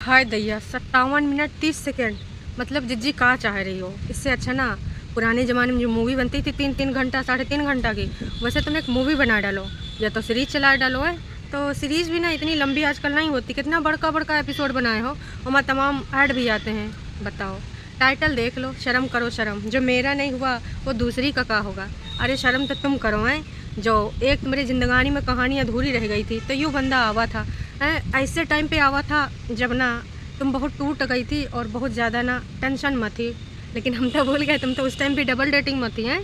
हाय दैया 57 minute 30 second. मतलब जिज्जी कहाँ चाह रही हो? इससे अच्छा ना पुराने ज़माने में जो मूवी बनती थी 3-3 घंटा 3.5 घंटा की, वैसे तुम एक मूवी बना डालो या तो सीरीज चला डालो है। तो सीरीज़ भी ना इतनी लंबी आजकल नहीं होती, कितना बड़का बड़का एपिसोड बनाए हो, वहाँ तमाम ऐड भी आते हैं। बताओ, टाइटल देख लो, शर्म करो शर्म। जो मेरा नहीं हुआ वो दूसरी का होगा। अरे शर्म तो तुम करो हैं। जो एक तुम्हारी ज़िंदगानी में कहानी अधूरी रह गई थी, तो यूँ बंदा आवा था हैं, ऐसे टाइम पे आवा था जब ना तुम बहुत टूट गई थी और बहुत ज़्यादा ना टेंशन में थी। लेकिन हम तो भूल गए, तुम तो उस टाइम भी डबल डेटिंग में थी हैं।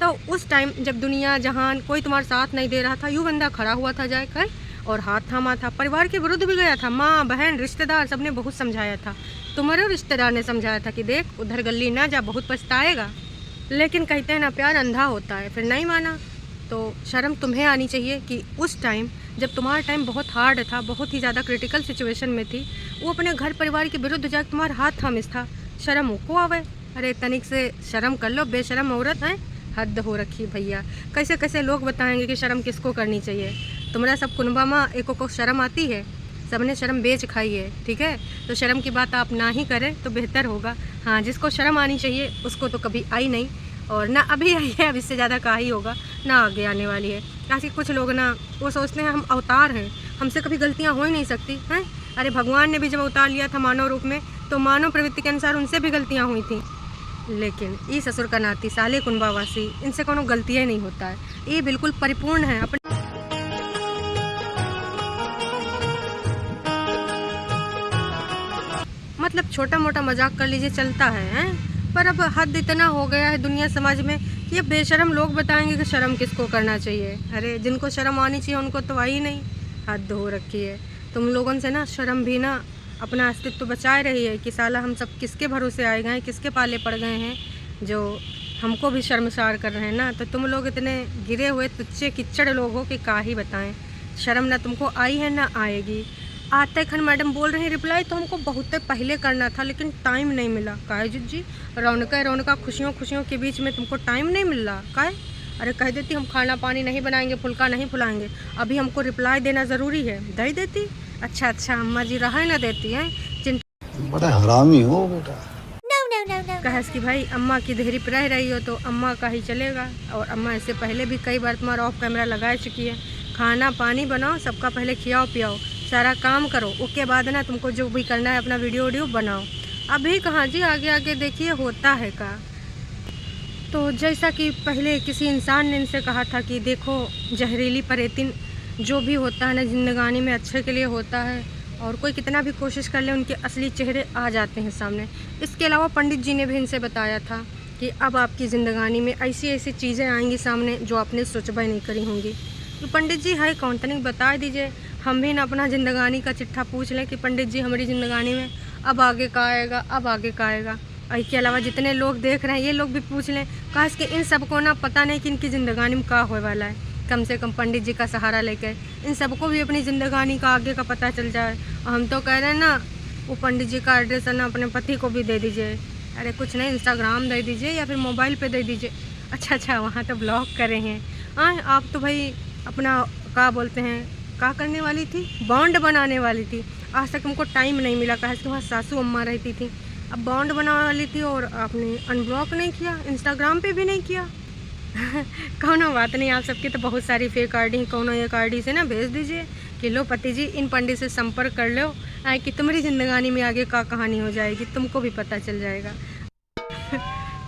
तो उस टाइम जब दुनिया जहान कोई तुम्हारा साथ नहीं दे रहा था, यूँ बंदा खड़ा हुआ था जाकर और हाथ थामा था, परिवार के विरुद्ध भी गया था। माँ बहन रिश्तेदार सबने बहुत समझाया था, तुम्हारे रिश्तेदार ने समझाया था कि देख उधर गली ना जा, बहुत पछताएगा। लेकिन कहते हैं ना प्यार अंधा होता है, फिर नहीं माना। तो शर्म तुम्हें आनी चाहिए कि उस टाइम जब तुम्हारा टाइम बहुत हार्ड था, बहुत ही ज़्यादा क्रिटिकल सिचुएशन में थी, वो अपने घर परिवार के विरुद्ध जाकर तुम्हारा हाथ थामिस था। शर्म को आवे? अरे तनिक से शर्म कर लो, बेशरम औरत है। हद हो रखी भैया। कैसे कैसे लोग बताएंगे कि शर्म किसको करनी चाहिए? तुम्हारा सब कुनबा माँ एको को शर्म आती है, सबने शर्म बेच खाई है, ठीक है? तो शर्म की बात आप ना ही करें तो बेहतर होगा। हाँ, जिसको शर्म आनी चाहिए उसको तो कभी आई नहीं, और ना अभी आई है, अब इससे ज़्यादा का ही होगा, ना आगे आने वाली है। ऐसे कुछ लोग ना वो सोचते हैं हम अवतार हैं, हमसे कभी गलतियाँ हो ही नहीं सकती हैं। अरे भगवान ने भी जब अवतार लिया था मानव रूप में, तो मानव प्रवृत्ति के अनुसार उनसे भी गलतियाँ हुई थी। लेकिन ई ससुर का नाती साले कुनबावासी, इनसे कोनो गलतियाँ नहीं होता है, ये बिल्कुल परिपूर्ण है अपने। मतलब छोटा मोटा मजाक कर लीजिए, चलता है हैं? पर अब हद इतना हो गया है दुनिया समाज में कि ये बेशरम लोग बताएंगे कि शर्म किसको करना चाहिए। अरे जिनको शर्म आनी चाहिए उनको तो आई नहीं। हद हो रखी है। तुम लोगों से ना शर्म भी ना अपना अस्तित्व बचाए रही है कि साला हम सब किसके भरोसे आए गए हैं, किसके पाले पड़ गए हैं, जो हमको भी शर्मसार कर रहे हैं ना। तो तुम लोग इतने गिरे हुए तुच्चे किच्चड़ लोग हो कि का ही बताएं। शर्म ना तुमको आई है ना आएगी। आते खन मैडम बोल रही हैं रिप्लाई तो हमको बहुत पहले करना था, लेकिन टाइम नहीं मिला। काहे जी, रौनका रौनका खुशियों खुशियों के बीच में तुमको टाइम नहीं मिल रहा काहे? अरे कह देती हम खाना पानी नहीं बनाएंगे, फुल्का नहीं फुलाएंगे, अभी हमको रिप्लाई देना ज़रूरी है, दे देती। अच्छा अच्छा, अम्मा जी रहा ना देती हैं, बड़ा हरामी हो बेटा। कहे कि भाई अम्मा की देहरी पर रह रही हो तो अम्मा का ही चलेगा। और अम्मा इससे पहले भी कई बार तुम्हारा ऑफ कैमरा लगा चुकी है। खाना पानी बनाओ, सबका पहले खियाओ पियाओ, सारा काम करो, उसके बाद ना तुमको जो भी करना है अपना वीडियो बनाओ। अभी कहाँ जी, आगे आगे देखिए होता है का। तो जैसा कि पहले किसी इंसान ने इनसे कहा था कि देखो जहरीली परेतिन जो भी होता है ना ज़िंदगानी में अच्छे के लिए होता है, और कोई कितना भी कोशिश कर ले उनके असली चेहरे आ जाते हैं सामने। इसके अलावा पंडित जी ने भी इनसे बताया था कि अब आपकी ज़िंदगानी में ऐसी ऐसी चीज़ें आएंगी सामने जो आपने सोचबा नहीं करी होंगी। तो पंडित जी है कौन, तनिक बता दीजिए, हम भी ना अपना ज़िंदगानी का चिट्ठा पूछ लें कि पंडित जी हमारी ज़िंदगानी में अब आगे का आएगा, अब आगे का आएगा। इसके अलावा जितने लोग देख रहे हैं ये लोग भी पूछ लें, काश कि इन सबको ना पता नहीं कि इनकी ज़िंदगानी में क्या होने वाला है। कम से कम पंडित जी का सहारा लेकर इन सबको भी अपनी ज़िंदगानी का आगे का पता चल जाए। और हम तो कह रहे हैं ना, वो पंडित जी का एड्रेस है ना अपने पति को भी दे दीजिए। अरे कुछ नहीं, इंस्टाग्राम दे दीजिए या फिर मोबाइल पे दे दीजिए। अच्छा अच्छा, वहाँ तो ब्लॉक करे हैं। हाँ, आप तो भाई अपना क्या बोलते हैं, क्या करने वाली थी, बॉन्ड बनाने वाली थी। आज तक हमको टाइम नहीं मिला, कहा कि वहाँ सासू अम्मा रहती थी, अब बॉन्ड बनाने वाली थी और आपने अनब्लॉक नहीं किया, इंस्टाग्राम पे भी नहीं किया। कौनो बात नहीं, आप सबकी तो बहुत सारी फेक आईडी, कौनो एक आईडी से ना भेज दीजिए कि लो पति जी इन पंडित से संपर्क कर लो, कि तुम्हारी ज़िंदगानी में आगे का कहानी हो जाएगी, तुमको भी पता चल जाएगा।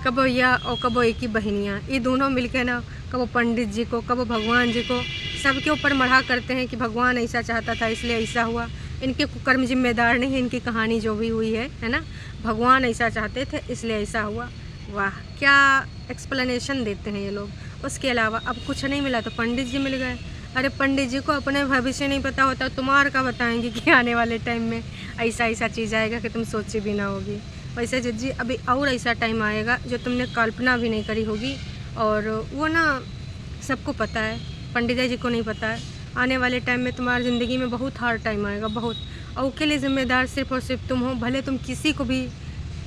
कबो या और कबो एक ही बहनियाँ, ये दोनों मिलके ना कबो पंडित जी को कबो भगवान जी को सबके ऊपर मढ़ा करते हैं कि भगवान ऐसा चाहता था इसलिए ऐसा हुआ। इनके कुकर्म जिम्मेदार नहीं है, इनकी कहानी जो भी हुई है ना, भगवान ऐसा चाहते थे इसलिए ऐसा हुआ। वाह, क्या एक्सप्लेनेशन देते हैं ये लोग। उसके अलावा अब कुछ नहीं मिला तो पंडित जी मिल गए। अरे पंडित जी को अपने भविष्य नहीं पता होता, तुम्हारा का बताएंगे कि आने वाले टाइम में ऐसा ऐसा चीज़ आएगा कि तुम सोची भी ना होगी। वैसे जज्जी अभी और ऐसा टाइम आएगा जो तुमने कल्पना भी नहीं करी होगी, और वो ना सबको पता है, पंडित जी को नहीं पता है। आने वाले टाइम में तुम्हारी ज़िंदगी में बहुत हार्ड टाइम आएगा, बहुत, और उसके लिए ज़िम्मेदार सिर्फ और सिर्फ तुम हो। भले तुम किसी को भी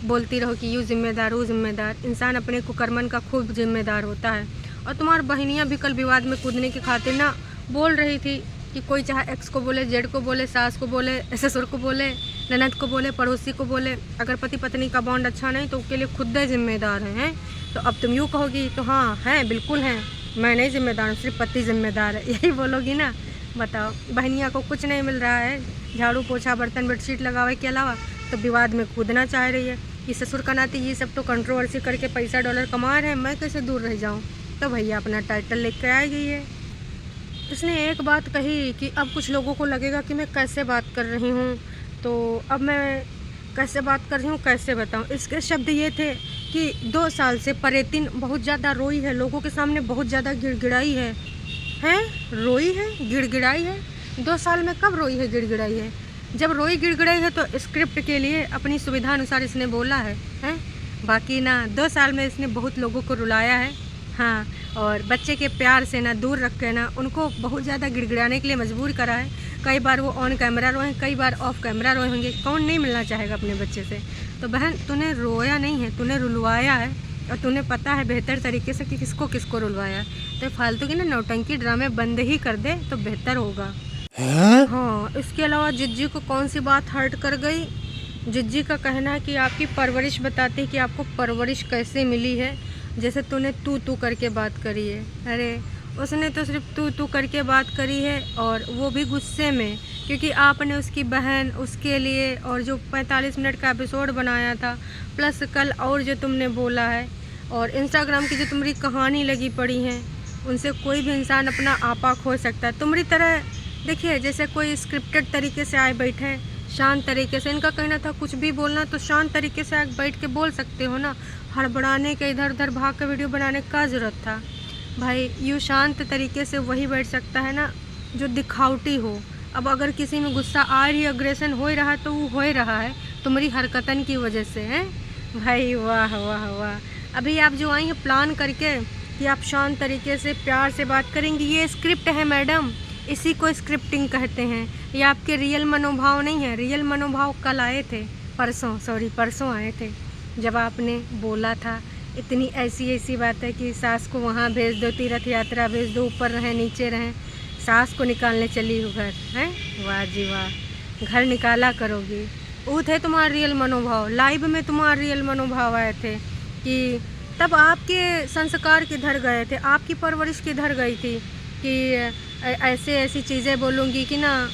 बोलती रहो कि यूँ जिम्मेदार वो जिम्मेदार, इंसान अपने कुकर्मन का खूब जिम्मेदार होता है। और तुम्हारी बहनियाँ भी कल विवाद में कूदने की खातिर ना बोल रही थी कि कोई चाहे एक्स को बोले, जेड को बोले, सास को बोले, ससुर को बोले, ननद को बोले, पड़ोसी को बोले। अगर पति पत्नी का बॉन्ड अच्छा नहीं तो उसके लिए खुद ही जिम्मेदार हैं। तो अब तुम यूँ कहोगी तो हाँ हैं, बिल्कुल हैं, मैं नहीं जिम्मेदार हूँ, सिर्फ पति जिम्मेदार है, यही बोलोगी ना। बताओ, बहनिया को कुछ नहीं मिल रहा है, झाड़ू पोछा बर्तन बेडशीट लगावे के अलावा, तो विवाद में कूदना चाह रही है कि ससुर का नाती ये सब तो कंट्रोवर्सी करके पैसा डॉलर कमा रहे हैं, मैं कैसे दूर रह जाऊँ। तो भैया अपना टाइटल लेकर आ गई है। इसने एक बात कही कि अब कुछ लोगों को लगेगा कि मैं कैसे बात कर रही हूँ, तो अब मैं कैसे बात कर रही हूँ कैसे बताऊँ। इसके शब्द ये थे कि 2 साल से परेतिन बहुत ज़्यादा रोई है, लोगों के सामने बहुत ज़्यादा गिड़गिड़ाई है। रोई है, गिड़गिड़ाई है? 2 साल में कब रोई है, गिड़गिड़ाई है? जब रोई गिड़गिड़ाई है तो स्क्रिप्ट के लिए अपनी सुविधा अनुसार इसने बोला है, हैं? बाकी ना 2 साल में इसने बहुत लोगों को रुलाया है, हाँ, और बच्चे के प्यार से ना दूर रख के ना उनको बहुत ज़्यादा गिड़गिड़ाने के लिए मजबूर करा है। कई बार वो ऑन कैमरा रोए, कई बार ऑफ कैमरा रोए होंगे। कौन नहीं मिलना चाहेगा अपने बच्चे से। तो बहन, तूने रोया नहीं है, तूने रुलवाया है, और तूने पता है बेहतर तरीके से कि किसको किसको रुलवाया है। तो फालतू की ना नौटंकी ड्रामे बंद ही कर दे तो बेहतर होगा। हाँ, इसके अलावा जिज्जी को कौन सी बात हर्ट कर गई? जिज्जी का कहना है कि आपकी परवरिश बताती है कि आपको परवरिश कैसे मिली है। जैसे तूने तू करके बात करी है। अरे उसने तो सिर्फ तू करके बात करी है, और वो भी गुस्से में, क्योंकि आपने उसकी बहन, उसके लिए, और जो 45 मिनट का एपिसोड बनाया था, प्लस कल और जो तुमने बोला है, और इंस्टाग्राम की जो तुम्हारी कहानी लगी पड़ी है, उनसे कोई भी इंसान अपना आपा खो सकता है। तुम्हारी तरह देखिए, जैसे कोई स्क्रिप्टेड तरीके से आए बैठे हैं, शांत तरीके से। इनका कहना था कुछ भी बोलना तो शांत तरीके से बैठ के बोल सकते हो ना, हड़बड़ाने के इधर उधर भाग के वीडियो बनाने का ज़रूरत था भाई। यूँ शांत तरीके से वही बैठ सकता है ना जो दिखावटी हो। अब अगर किसी में गुस्सा आ रही, अग्रेशन हो ही रहा, तो वो हो ही रहा है तुम्हारी हरकतन की वजह से, हैं भाई। वाह वाह वाह। अभी आप जो आई हैं प्लान करके कि आप शांत तरीके से प्यार से बात करेंगी, ये स्क्रिप्ट है मैडम, इसी को स्क्रिप्टिंग कहते हैं। ये आपके रियल मनोभाव नहीं है। रियल मनोभाव कल आए थे, परसों आए थे, जब आपने बोला था इतनी ऐसी बात है कि सास को वहाँ भेज दो, तीर्थ यात्रा भेज दो, ऊपर रहें नीचे रहें, सास को निकालने चली हूँ घर, हैं? वाह जी वाह, घर निकाला करोगी। वो थे तुम्हारा रियल मनोभाव। लाइव में तुम्हारा रियल मनोभाव आए थे कि तब आपके संस्कार किधर गए थे, आपकी परवरिश किधर गई थी कि ऐसी चीज़ें बोलूँगी कि ना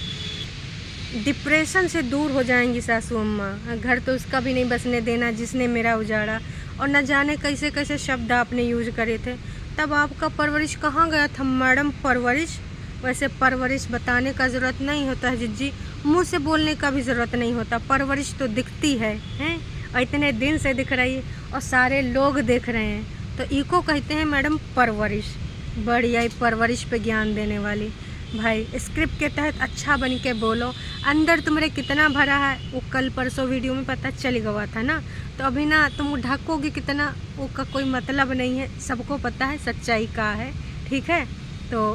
डिप्रेशन से दूर हो जाएंगी सासू अम्मा। घर तो उसका भी नहीं बसने देना जिसने मेरा उजाड़ा, और न जाने कैसे कैसे शब्द आपने यूज करे थे। तब आपका परवरिश कहाँ गया था मैडम? परवरिश, वैसे परवरिश बताने का ज़रूरत नहीं होता है जिज्जी, मुंह से बोलने का भी ज़रूरत नहीं होता। परवरिश तो दिखती है, हैं? और इतने दिन से दिख रही है और सारे लोग देख रहे हैं, तो इको कहते हैं मैडम परवरिश। बढ़िया ही परवरिश पे ज्ञान देने वाली। भाई स्क्रिप्ट के तहत अच्छा बन के बोलो, अंदर तुम्हारे कितना भरा है वो कल परसों वीडियो में पता चल गया था ना। तो अभी ना तुम ढकोगे कितना, वो का कोई मतलब नहीं है, सबको पता है सच्चाई का है, ठीक है। तो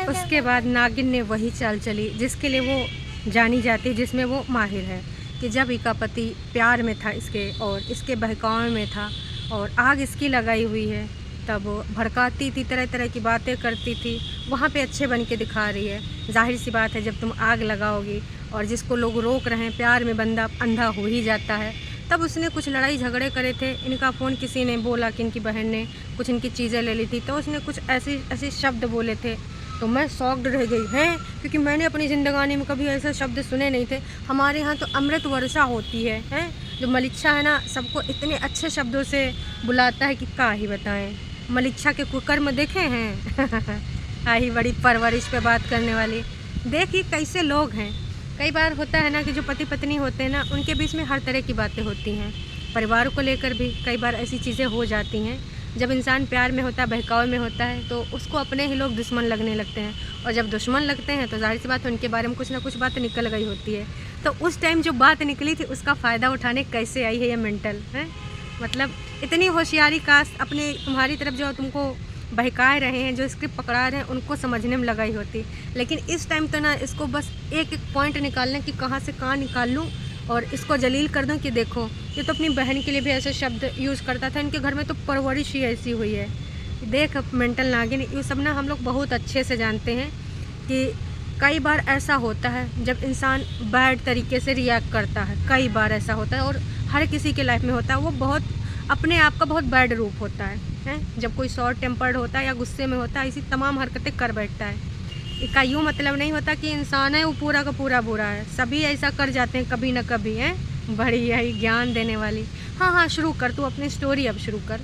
उसके बाद नागिन ने वही चाल चली जिसके लिए वो जानी जाती, जिसमें वो माहिर है, कि जब इसका पति प्यार में था इसके और इसके बहकावे में था और आग इसकी लगाई हुई है, तब भड़काती थी, तरह तरह की बातें करती थी, वहाँ पे अच्छे बन के दिखा रही है। जाहिर सी बात है जब तुम आग लगाओगी और जिसको लोग रोक रहे हैं, प्यार में बंदा अंधा हो ही जाता है। तब उसने कुछ लड़ाई झगड़े करे थे, इनका फ़ोन किसी ने बोला कि इनकी बहन ने कुछ इनकी चीज़ें ले ली थी, तो उसने कुछ ऐसे शब्द बोले थे, तो मैं शॉक्ड रह गई है, क्योंकि मैंने अपनी ज़िंदगानी में कभी ऐसे शब्द सुने नहीं थे। हमारे यहाँ तो अमृत वर्षा होती है, जो मलिक्षा है ना, सबको इतने अच्छे शब्दों से बुलाता है कि क्या ही बताएं। मलिक्षा के कुकर्म देखे हैं? आई बड़ी परवरिश पे बात करने वाली। देखिए कैसे लोग हैं। कई बार होता है ना कि जो पति पत्नी होते हैं ना, उनके बीच में हर तरह की बातें होती हैं, परिवार को लेकर भी कई बार ऐसी चीज़ें हो जाती हैं। जब इंसान प्यार में होता है, बहकावे में होता है, तो उसको अपने ही लोग दुश्मन लगने लगते हैं, और जब दुश्मन लगते हैं तो जाहिर सी बात है उनके बारे में कुछ ना कुछ बात निकल गई होती है। तो उस टाइम जो बात निकली थी उसका फ़ायदा उठाने कैसे आई है ये मेंटल है, मतलब इतनी होशियारी काश अपने तुम्हारी तरफ जो तुमको बहकाए रहे हैं, जो स्क्रिप्ट पकड़ा रहे हैं, उनको समझने में लगाई होती। लेकिन इस टाइम तो ना इसको बस एक एक पॉइंट निकालने कि कहाँ से कहाँ निकाल लूँ और इसको जलील कर दूँ कि देखो ये तो अपनी बहन के लिए भी ऐसे शब्द यूज़ करता था, इनके घर में तो परवरिश ही ऐसी हुई है। देख मेंटल नागिन, ये सब ना हम लोग बहुत अच्छे से जानते हैं कि कई बार ऐसा होता है जब इंसान बैड तरीके से रिएक्ट करता है, कई बार ऐसा होता है और हर किसी के लाइफ में होता है। वो बहुत अपने आप का बहुत बैड रूप होता है जब कोई शॉर्ट टेम्पर्ड होता है या गुस्से में होता है, ऐसी तमाम हरकतें कर बैठता है। इसका यूँ मतलब नहीं होता कि इंसान है वो पूरा का पूरा बुरा है, सभी ऐसा कर जाते हैं कभी ना कभी। बड़ी यही ज्ञान देने वाली। हाँ, शुरू कर तू अपनी स्टोरी, अब शुरू कर।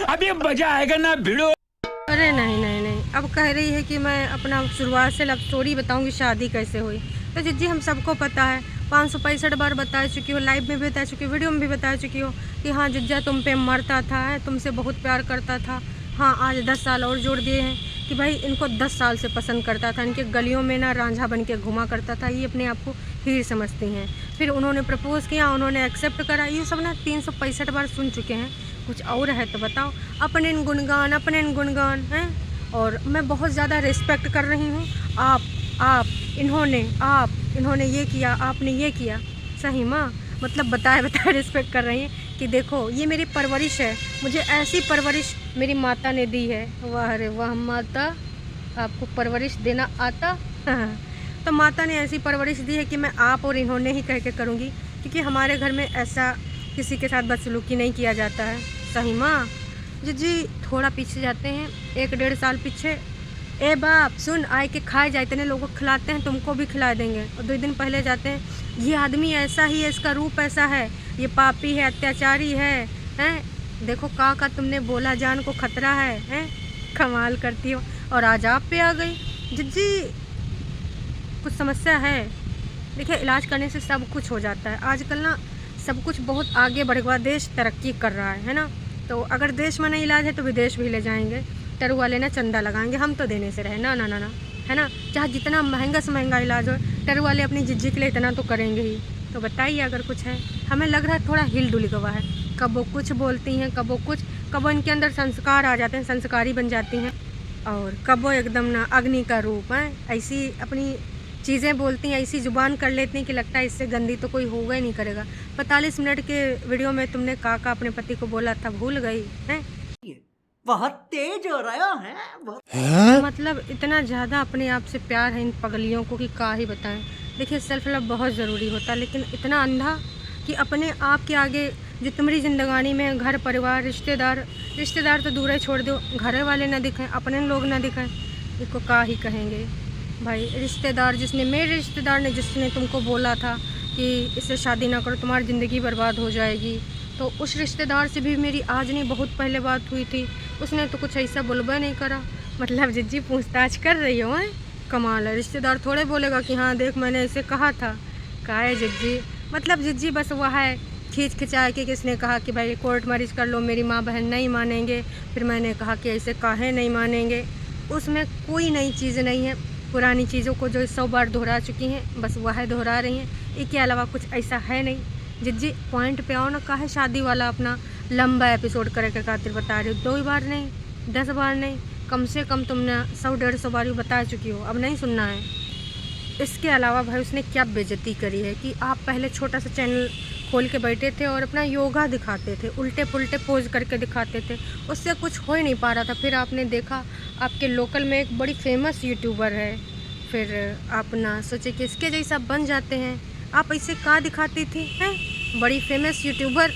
अभी मजा आएगा ना भिड़ो। अरे नहीं, अब कह रही है कि मैं अपना शुरुआत से लव स्टोरी बताऊंगी, शादी कैसे हुई। तो जिज्जी हम सबको पता है, 565 बार बता चुकी हो, लाइव में भी बता चुकी हो, वीडियो में भी बता चुकी हो कि हाँ जिज्जा तुम पे मरता था, तुमसे बहुत प्यार करता था। हाँ, आज 10 साल और जोड़ दिए हैं कि भाई इनको 10 साल से पसंद करता था, इनके गलियों में ना रांझा बन के घुमा करता था। ये अपने आप को हीर समझती हैं। फिर उन्होंने प्रपोज़ किया, उन्होंने एक्सेप्ट करा। ये सब ना 365 बार सुन चुके हैं। कुछ और है तो बताओ। अपने गुणगान हैं। और मैं बहुत ज़्यादा रिस्पेक्ट कर रही हूँ। आप इन्होंने ये किया, आपने ये किया। सही माँ, मतलब बताए रिस्पेक्ट कर रही हैं कि देखो ये मेरी परवरिश है, मुझे ऐसी परवरिश मेरी माता ने दी है। वाह रे वाह माता, आपको परवरिश देना आता। तो माता ने ऐसी परवरिश दी है कि मैं आप और इन्होंने ही कह के करूँगी, क्योंकि हमारे घर में ऐसा किसी के साथ बदसलूकी नहीं किया जाता है। सही माँ। जी थोड़ा पीछे जाते हैं, 1-1.5 साल पीछे। ए बाप सुन, आए के खाए जाए, इतने लोगों को खिलाते हैं, तुमको भी खिला देंगे। और 2 दिन पहले जाते हैं, ये आदमी ऐसा ही है, इसका रूप ऐसा है, ये पापी है, अत्याचारी है। देखो का तुमने बोला, जान को खतरा है। कमाल करती हो। और आज आप पे आ गई। जिज्जी कुछ समस्या है। देखिए इलाज करने से सब कुछ हो जाता है। आजकल ना सब कुछ बहुत आगे बढ़ गया, देश तरक्की कर रहा है ना। तो अगर देश में नहीं इलाज है तो विदेश भी ले जाएंगे। टरू वाले ना चंदा लगाएंगे, हम तो देने से रहे ना है ना। चाहे जितना महंगा से महंगा इलाज हो, टरू वाले अपनी जिज्जी के लिए इतना तो करेंगे ही। तो बताइए अगर कुछ है। हमें लग रहा है थोड़ा हिल डुल गवा है, कब वो कुछ बोलती हैं, कब वो कुछ, कब इनके अंदर संस्कार आ जाते हैं, संस्कारी बन जाती हैं। और कब वो एकदम ना अग्नि का रूप है, ऐसी अपनी चीज़ें बोलती हैं, ऐसी ज़ुबान कर लेती हैं कि लगता है इससे गंदी तो कोई होगा ही नहीं करेगा। 45 मिनट के वीडियो में तुमने काका अपने पति को बोला था, भूल गई हैं? बहुत तेज हो रहा है। मतलब इतना ज़्यादा अपने आप से प्यार है इन पगलियों को कि क्या ही बताएं। देखिए सेल्फ लव बहुत ज़रूरी होता है, लेकिन इतना अंधा कि अपने आप के आगे जो तुम्हारी ज़िंदगानी में घर परिवार रिश्तेदार तो दूर ही छोड़ दो, घर वाले ना दिखें, अपने लोग ना दिखें, इसको क्या ही कहेंगे भाई। मेरे रिश्तेदार ने जिसने तुमको बोला था कि इससे शादी ना करो, तुम्हारी ज़िंदगी बर्बाद हो जाएगी, तो उस रिश्तेदार से भी मेरी आज नहीं बहुत पहले बात हुई थी। उसने तो कुछ ऐसा बोलबा नहीं करा। मतलब जिज्जी पूछताछ कर रही हो। कमाल है। रिश्तेदार थोड़े बोलेगा कि हाँ देख मैंने ऐसे कहा था। का है जिज्जी, मतलब जिज्जी बस वह है खींच खिंचा के किसने कहा कि भाई कोर्ट मैरिज कर लो, मेरी माँ बहन नहीं मानेंगे। फिर मैंने कहा कि ऐसे काहे नहीं मानेंगे। उसमें कोई नई चीज़ नहीं है, पुरानी चीज़ों को जो 100 बार दोहरा चुकी हैं बस वह दोहरा रही हैं। इसके अलावा कुछ ऐसा है नहीं। जिज्जी पॉइंट पे आओ ना, काहे शादी वाला अपना लंबा एपिसोड करे के खातिर बता रही हो। 2 बार नहीं, 10 बार नहीं, कम से कम तुमने 100-150 बार बता चुकी हो, अब नहीं सुनना है। इसके अलावा भाई उसने क्या बेइज्जती करी है कि आप पहले छोटा सा चैनल खोल के बैठे थे और अपना योगा दिखाते थे, उल्टे पुल्टे पोज करके दिखाते थे, उससे कुछ हो ही नहीं पा रहा था। फिर आपने देखा आपके लोकल में एक बड़ी फेमस यूट्यूबर है, फिर आप ना सोचे कि इसके जैसा बन जाते हैं। आप ऐसे क्या दिखाती थी हैं, बड़ी फेमस यूट्यूबर।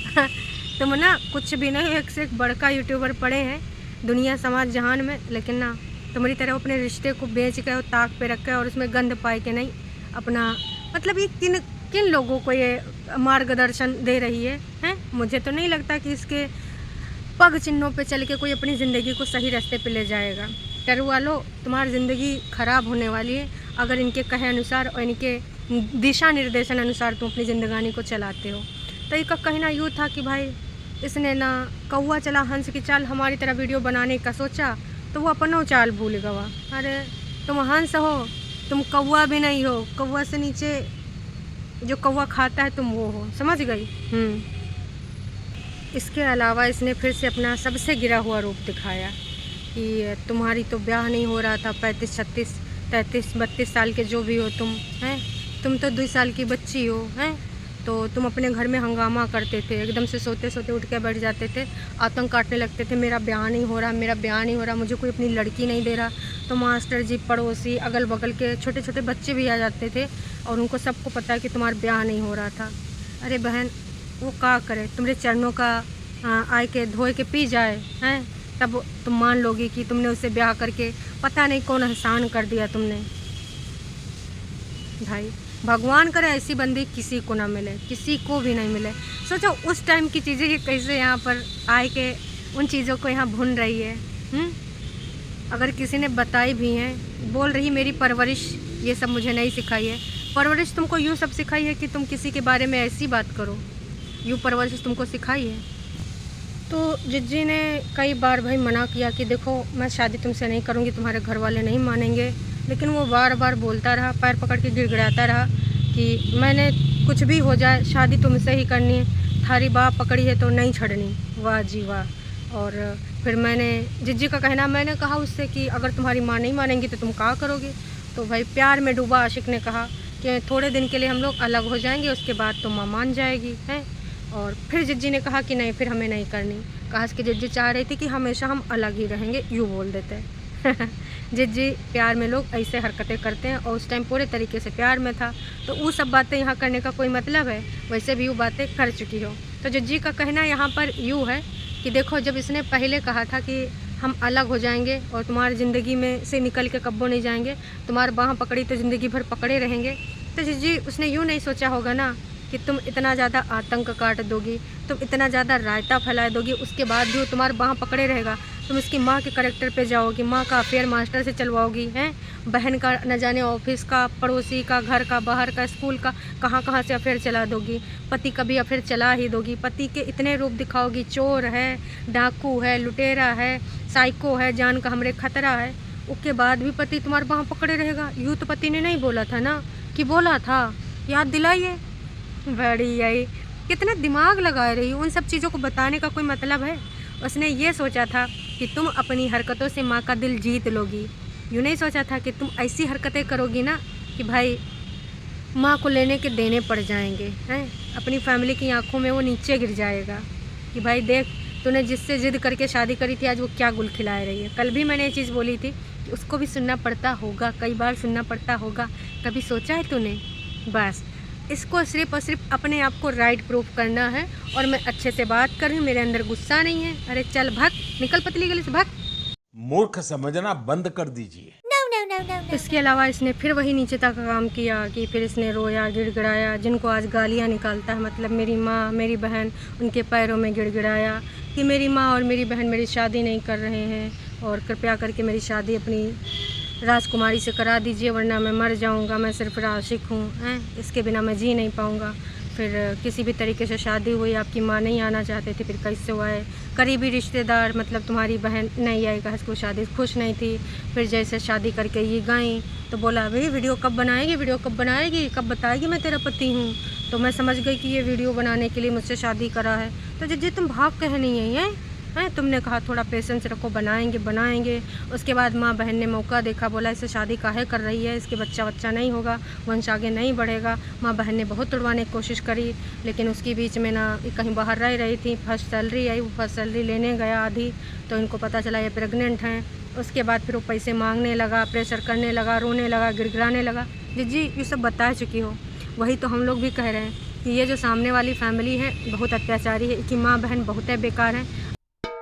तुम ना कुछ भी नहीं, एक से एक बड़का यूट्यूबर पड़े हैं दुनिया समाज जहान में, लेकिन ना तुम्हारी तरह अपने रिश्ते को बेच के और ताक पे रख के और उसमें गंद पाए के नहीं अपना, मतलब ये किन लोगों को ये मार्गदर्शन दे रही है? मुझे तो नहीं लगता कि इसके पग चिन्हों पे चल के कोई अपनी ज़िंदगी को सही रास्ते पे ले जाएगा। टरू वालों, तुम्हारी ज़िंदगी ख़राब होने वाली है अगर इनके कहे अनुसार और इनके दिशा निर्देशन अनुसार तुम अपनी ज़िंदगानी को चलाते हो। तो इसका कहना यूँ था कि भाई इसने ना कौवा चला हंस की चाल हमारी तरह वीडियो बनाने का सोचा तो वो अपनों चाल भूल गवा। अरे तुम हंस हो, तुम कौवा भी नहीं हो, कौवा से नीचे जो कौवा खाता है तुम वो हो, समझ गई। इसके अलावा इसने फिर से अपना सबसे गिरा हुआ रूप दिखाया कि तुम्हारी तो ब्याह नहीं हो रहा था, 35, 36, 33, 32 साल के जो भी हो तुम हैं, तुम तो 2 साल की बच्ची हो हैं, तो तुम अपने घर में हंगामा करते थे, एकदम से सोते सोते उठ के बैठ जाते थे, आतंक काटने लगते थे, मेरा ब्याह नहीं हो रहा, मेरा ब्याह नहीं हो रहा, मुझे कोई अपनी लड़की नहीं दे रहा। तो मास्टर जी, पड़ोसी, अगल बगल के छोटे छोटे बच्चे भी आ जाते थे और उनको सबको पता है कि तुम्हारा ब्याह नहीं हो रहा था। अरे बहन, वो क्या करे, तुम्हारे चरणों का आए के धोए के पी जाए हैं, तब तुम मान लोगी कि तुमने उससे ब्याह करके पता नहीं कौन एहसान कर दिया तुमने। भाई भगवान करे ऐसी बंदी किसी को ना मिले, किसी को भी नहीं मिले। सोचो उस टाइम की चीज़ें कि कैसे यहाँ पर आए के उन चीज़ों को यहाँ भून रही है। अगर किसी ने बताई भी हैं, बोल रही मेरी परवरिश ये सब मुझे नहीं सिखाई है। परवरिश तुमको यूँ सब सिखाई है कि तुम किसी के बारे में ऐसी बात करो, यूँ परवरिश तुमको सिखाई है। तो जिज्जी ने कई बार भाई मना किया कि देखो मैं शादी तुमसे नहीं करूँगी, तुम्हारे घर वाले नहीं मानेंगे, लेकिन वो बार बार बोलता रहा, पैर पकड़ के गिड़गिड़ाता रहा कि मैंने कुछ भी हो जाए शादी तुमसे ही करनी है, थारी बाह पकड़ी है तो नहीं छड़नी। वाह जी वाह। और फिर मैंने जिज्जी का कहना, मैंने कहा उससे कि अगर तुम्हारी माँ नहीं मानेंगी तो तुम क्या करोगे। तो भाई प्यार में डूबा आशिक ने कहा कि थोड़े दिन के लिए हम लोग अलग हो जाएंगे, उसके बाद तो माँ मान जाएगी है। और फिर जिज्जी ने कहा कि नहीं, फिर हमें नहीं करनी। कहा कि जिज्जी चाह रही थी कि हमेशा हम अलग ही रहेंगे, यूँ बोल देते जिज्जी प्यार में लोग ऐसे हरकतें करते हैं और उस टाइम पूरे तरीके से प्यार में था, तो वो सब बातें यहाँ करने का कोई मतलब है, वैसे भी वो बातें कर चुकी हो। तो जिज्जी का कहना यहाँ पर यूँ है कि देखो, जब इसने पहले कहा था कि हम अलग हो जाएंगे और तुम्हारी ज़िंदगी में से निकल के कब्बो नहीं जाएंगे, तुम्हारी बाह पकड़ी तो ज़िंदगी भर पकड़े रहेंगे, तो जिज्जी उसने यूँ नहीं सोचा होगा ना कि तुम इतना ज़्यादा आतंक काट दोगी, तुम इतना ज़्यादा रायता फैला दोगी, उसके बाद भी वो तुम्हारे बाह पकड़े रहेगा। तुम इसकी माँ के करैक्टर पे जाओगी, माँ का अफेयर मास्टर से चलवाओगी हैं, बहन का न जाने ऑफिस का, पड़ोसी का, घर का, बाहर का, स्कूल का, कहाँ से अफेयर चला दोगी, पति का भी अफेयर चला ही दोगी, पति के इतने रूप दिखाओगी, चोर है, डाकू है, लुटेरा है, साइको है, जान का हमरे खतरा है, उसके बाद भी पति तुम्हारे बाह पकड़े रहेगा। यूँ तो पति ने नहीं बोला था ना, कि बोला था, याद दिलाइए। बड़ी आई कितना दिमाग लगा रही, उन सब चीज़ों को बताने का कोई मतलब है। उसने ये सोचा था कि तुम अपनी हरकतों से माँ का दिल जीत लोगी, यूँ नहीं सोचा था कि तुम ऐसी हरकतें करोगी ना कि भाई माँ को लेने के देने पड़ जाएंगे हैं, अपनी फैमिली की आंखों में वो नीचे गिर जाएगा कि भाई देख, तूने जिससे ज़िद करके शादी करी थी आज वो क्या गुल खिला रही है। कल भी मैंने ये चीज़ बोली थी कि उसको भी सुनना पड़ता होगा, कई बार सुनना पड़ता होगा, कभी सोचा है तूने। बस इसको सिर्फ और सिर्फ अपने आप को राइट प्रूफ करना है, और मैं अच्छे से बात कर रही हूँ, मेरे अंदर गुस्सा नहीं है। अरे चल भाग, निकल पतली गली से भाग। मूर्ख समझना बंद कर दीजिए। इसके अलावा इसने फिर वही नीचता का काम किया कि फिर इसने रोया, गिड़गिड़ाया, जिनको आज गालियाँ निकालता है, मतलब मेरी माँ, मेरी बहन, उनके पैरों में गिड़गिड़ाया कि मेरी माँ और मेरी बहन मेरी शादी नहीं कर रहे हैं और कृपया करके मेरी शादी अपनी राजकुमारी से करा दीजिए, वरना मैं मर जाऊंगा, मैं सिर्फ आशिक हूँ हैं, इसके बिना मैं जी नहीं पाऊंगा। फिर किसी भी तरीके से शादी हुई, आपकी माँ नहीं आना चाहते थे, फिर कैसे हुआ है, करीबी रिश्तेदार मतलब तुम्हारी बहन नहीं आई, कहा इसको शादी खुश नहीं थी। फिर जैसे शादी करके ये गई तो बोला भाई वीडियो कब बनाएगी, वीडियो कब बनाएगी, कब बताएगी मैं तेरा पति हूँ। तो मैं समझ गई कि ये वीडियो बनाने के लिए मुझसे शादी करा है। तो जिज्जी तुम भाग कह नहीं आई हैं, तुमने कहा थोड़ा पेशेंस रखो, बनाएंगे। उसके बाद माँ बहन ने मौका देखा, बोला इसे शादी काहे कर रही है, इसके बच्चा नहीं होगा, वंश आगे नहीं बढ़ेगा। माँ बहन ने बहुत तुड़वाने की कोशिश करी, लेकिन उसके बीच में ना कहीं बाहर रह रही थी, फर्स्ट सैलरी आई, वो फर्स्ट सैलरी लेने गया आधी, तो इनको पता चला ये प्रेग्नेंट हैं। उसके बाद फिर वो पैसे मांगने लगा, प्रेशर करने लगा, रोने लगा, गिड़गिड़ाने लगा। जिज्जी ये सब बता चुकी हो, वही तो हम लोग भी कह रहे हैं कि ये जो सामने वाली फैमिली है बहुत अत्याचारी है, कि माँ बहन बहुत है बेकार हैं,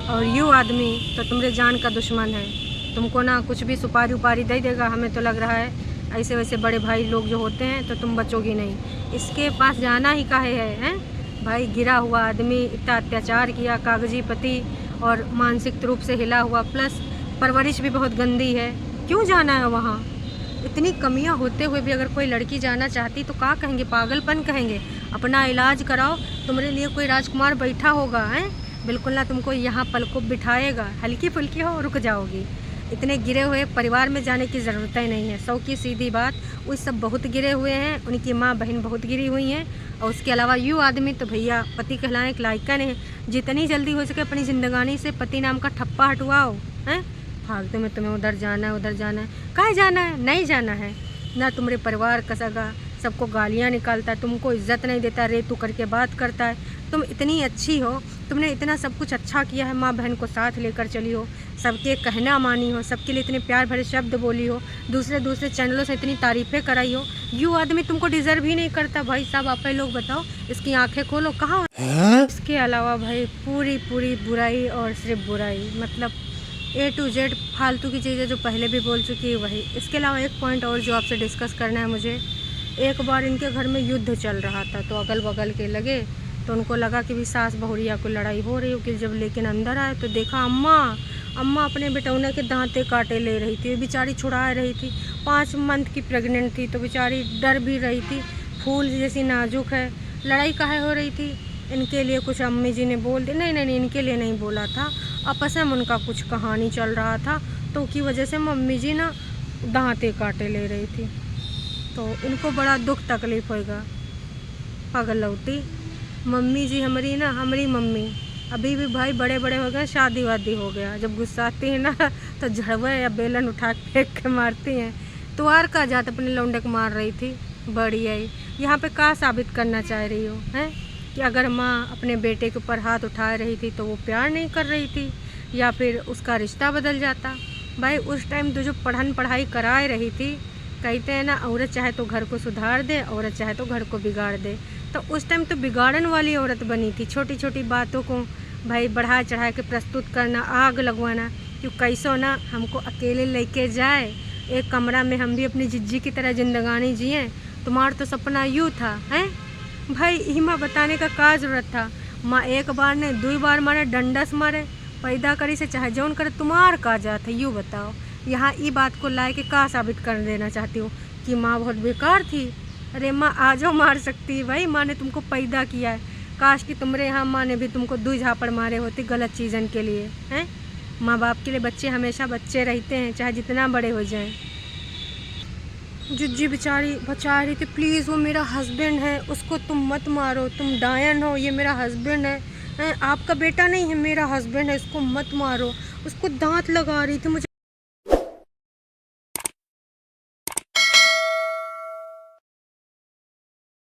और यूँ आदमी तो तुम्हारे जान का दुश्मन है, तुमको ना कुछ भी सुपारी उपारी दे देगा। हमें तो लग रहा है ऐसे वैसे बड़े भाई लोग जो होते हैं तो तुम बचोगी नहीं, इसके पास जाना ही काहे है भाई। गिरा हुआ आदमी, इतना अत्याचार किया, कागजी पति और मानसिक रूप से हिला हुआ, प्लस परवरिश भी बहुत गंदी है, क्यों जाना है वहाँ। इतनी कमियां होते हुए भी अगर कोई लड़की जाना चाहती तो क्या कहेंगे, पागलपन कहेंगे। अपना इलाज कराओ, तुम्हारे लिए कोई राजकुमार बैठा होगा हैं, बिल्कुल ना तुमको यहाँ पलकों बिठाएगा, हल्की फुल्की हो रुक जाओगी। इतने गिरे हुए परिवार में जाने की ज़रूरत ही नहीं है, सौ की सीधी बात। वो सब बहुत गिरे हुए हैं, उनकी माँ बहन बहुत गिरी हुई हैं, और उसके अलावा यूँ आदमी तो भैया पति कहलाने के लायक का नहीं। जितनी जल्दी हो सके अपनी ज़िंदगानी से पति नाम का ठप्पा हटवाओ हैं। फालतू में तुम्हें उधर जाना है, काहे जाना है, नहीं जाना है ना। तुम्हारे परिवार का सगा सबको गालियाँ निकालता है, तुमको इज्जत नहीं देता, रे तू करके बात करता है। तुम इतनी अच्छी हो, तुमने इतना सब कुछ अच्छा किया है, माँ बहन को साथ लेकर चली हो, सबके कहना मानी हो, सबके लिए इतने प्यार भरे शब्द बोली हो, दूसरे चैनलों से इतनी तारीफ़ें कराई हो। यूँ आदमी तुमको डिज़र्व ही नहीं करता। भाई साहब आप लोग बताओ, इसकी आंखें खोलो, कहाँ इसके अलावा भाई पूरी बुराई और सिर्फ बुराई, मतलब A to Z फालतू की चीज़ें जो पहले भी बोल चुकी है वही। इसके अलावा एक पॉइंट और जो आपसे डिस्कस करना है मुझे, एक बार इनके घर में युद्ध चल रहा था तो अगल बगल के लगे, तो उनको लगा कि भी सास बहुरिया को लड़ाई हो रही हो कि जब लेकिन अंदर आए तो देखा अम्मा अपने बेटौने के दांते काटे ले रही थी। बेचारी छुड़ा रही थी, 5 मंथ की प्रेग्नेंट थी, तो बेचारी डर भी रही थी, फूल जैसी नाजुक है। लड़ाई काहे हो रही थी, इनके लिए कुछ अम्मी जी ने बोल दिया। नहीं इनके लिए नहीं बोला था, आपस में उनका कुछ कहानी चल रहा था, तो की वजह से मम्मी जी ना दांते काटे ले रही थी, तो इनको बड़ा दुख तकलीफ़ होएगा। पगलौटी मम्मी जी हमारी मम्मी अभी भी भाई बड़े हो गए, शादी वादी हो गया, जब गुस्साती है ना तो झड़वे या बेलन उठा के फेंक के मारती हैं। तुआर का जात अपने लौंडे को मार रही थी, बड़ी आई। यहाँ पे क्या साबित करना चाह रही हो हैं कि अगर माँ अपने बेटे के ऊपर हाथ उठा रही थी तो वो प्यार नहीं कर रही थी, या फिर उसका रिश्ता बदल जाता। भाई उस टाइम तो जो पढ़ाई करा रही थी, कहते हैं ना औरत चाहे तो घर को सुधार दे, औरत चाहे तो घर को बिगाड़ दे, तो उस टाइम तो बिगाड़न वाली औरत बनी थी। छोटी बातों को भाई बढ़ा चढ़ा के प्रस्तुत करना, आग लगवाना, क्यों कैसो ना हमको अकेले लेके जाए एक कमरा में, हम भी अपनी जिज्जी की तरह जिंदगानी जिए। तुम्हारा तो सपना यूँ था हैं भाई, हिमा बताने का क्या जरूरत था। माँ एक बार ने 2 बार मारे, डंडस मारे, पैदा करी से चाहे जौन करे, तुम्हार का जात है यूँ बताओ। यहाँ ई बात को लाए के क्या साबित कर देना चाहती हो कि माँ बहुत बेकार थी। अरे माँ आजो मार सकती है भाई, माँ ने तुमको पैदा किया है। काश कि तुम्हारे यहाँ माँ ने भी तुमको 2 झापड़ मारे होते गलत चीज़न के लिए हैं। माँ बाप के लिए बच्चे हमेशा बच्चे रहते हैं, चाहे जितना बड़े हो जाएं। जुज्जी बेचारी बचा रही थी, प्लीज़ वो मेरा हस्बैंड है, उसको तुम मत मारो, तुम डायन हो, ये मेरा हस्बैंड है, आपका बेटा नहीं है, मेरा हस्बैंड है, इसको मत मारो। उसको दांत लगा रही थी, मुझे